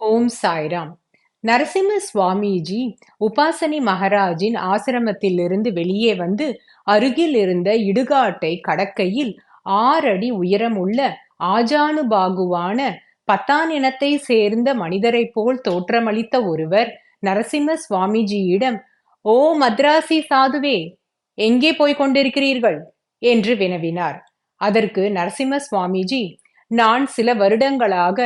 ஓம் சாய்ராம். நரசிம்ம சுவாமிஜி உபாசனி மகாராஜின் ஆசிரமத்திலிருந்து வெளியே வந்து அருகில் இருந்த இடுகாட்டை கடக்கையில் 6 அடி உயரமுள்ள ஆஜானுபாகுவான பத்தான் இனத்தை சேர்ந்த மனிதரைப் போல் தோற்றமளித்த ஒருவர் நரசிம்ம சுவாமிஜியிடம், "ஓ மத்ராசி சாதுவே, எங்கே போய்க் கொண்டிருக்கிறீர்கள்?" என்று வினவினார். அதற்கு நரசிம்ம சுவாமிஜி, "நான் சில வருடங்களாக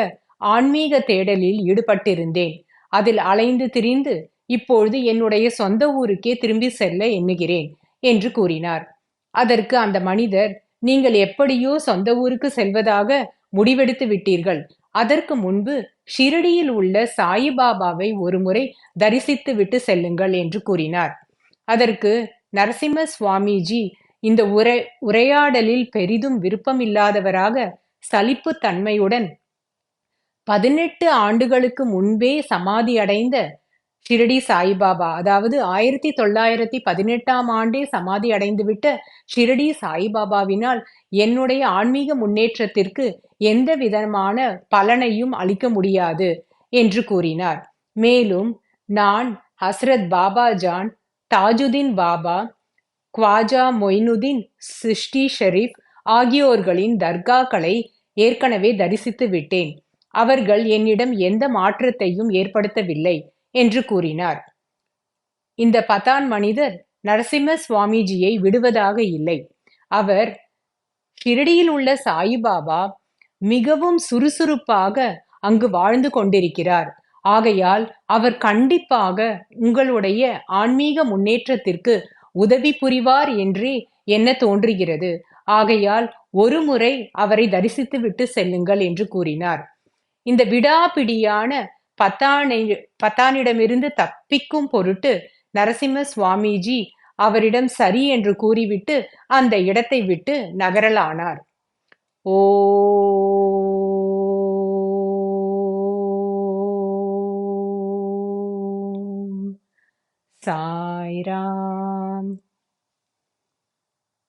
ஆன்மீக தேடலில் ஈடுபட்டிருந்தேன். அதில் அலைந்து திரிந்து இப்பொழுது என்னுடைய சொந்த ஊருக்கே திரும்பிச் செல்ல எண்ணுகிறேன்" என்று கூறினார். அதற்கு அந்த மனிதர், "நீங்கள் எப்படியோ சொந்த ஊருக்கு செல்வதாக முடிவெடுத்து விட்டீர்கள். அதற்கு முன்பு ஷிரடியில் உள்ள சாயிபாபாவை ஒருமுறை தரிசித்து விட்டு செல்லுங்கள்" என்று கூறினார். அதற்கு நரசிம்ம சுவாமிஜி இந்த உரையாடலில் பெரிதும் விருப்பமில்லாதவராக சலிப்புத் தன்மையுடன், 18 ஆண்டுகளுக்கு முன்பே சமாதி அடைந்த ஷிரடி சாயிபாபா, அதாவது 1918ஆம் ஆண்டே சமாதி அடைந்துவிட்ட ஷிரடி சாயிபாபாவினால் என்னுடைய ஆன்மீக முன்னேற்றத்திற்கு எந்த விதமான பலனையும் அளிக்க முடியாது என்று கூறினார். மேலும், "நான் ஹஸ்ரத் பாபாஜான், தாஜுதீன் பாபா, க்வாஜா மொய்னுதீன் சிஷ்டி ஷெரீப் ஆகியோர்களின் தர்காக்களை ஏற்கனவே தரிசித்து விட்டேன். அவர்கள் என்னிடம் எந்த மாற்றத்தையும் ஏற்படுத்தவில்லை" என்று கூறினார். இந்த பதான் மனிதர் நரசிம்ம சுவாமிஜியை விடுவதாக இல்லை. அவர், "ஷிரடியில் உள்ள சாயிபாபா மிகவும் சுறுசுறுப்பாக அங்கு வாழ்ந்து கொண்டிருக்கிறார். ஆகையால் அவர் கண்டிப்பாக உங்களுடைய ஆன்மீக முன்னேற்றத்திற்கு உதவி புரிவார் என்றே எண்ண தோன்றுகிறது. ஆகையால் ஒருமுறை அவரை தரிசித்துவிட்டு செல்லுங்கள்" என்று கூறினார். இந்த விடாப்பிடியான பத்தானிடமிருந்து தப்பிக்கும் பொருட்டு நரசிம்ம சுவாமிஜி அவரிடம் சரி என்று கூறிவிட்டு அந்த இடத்தை விட்டு நகரலானார். ஓம் சாய்ராம்.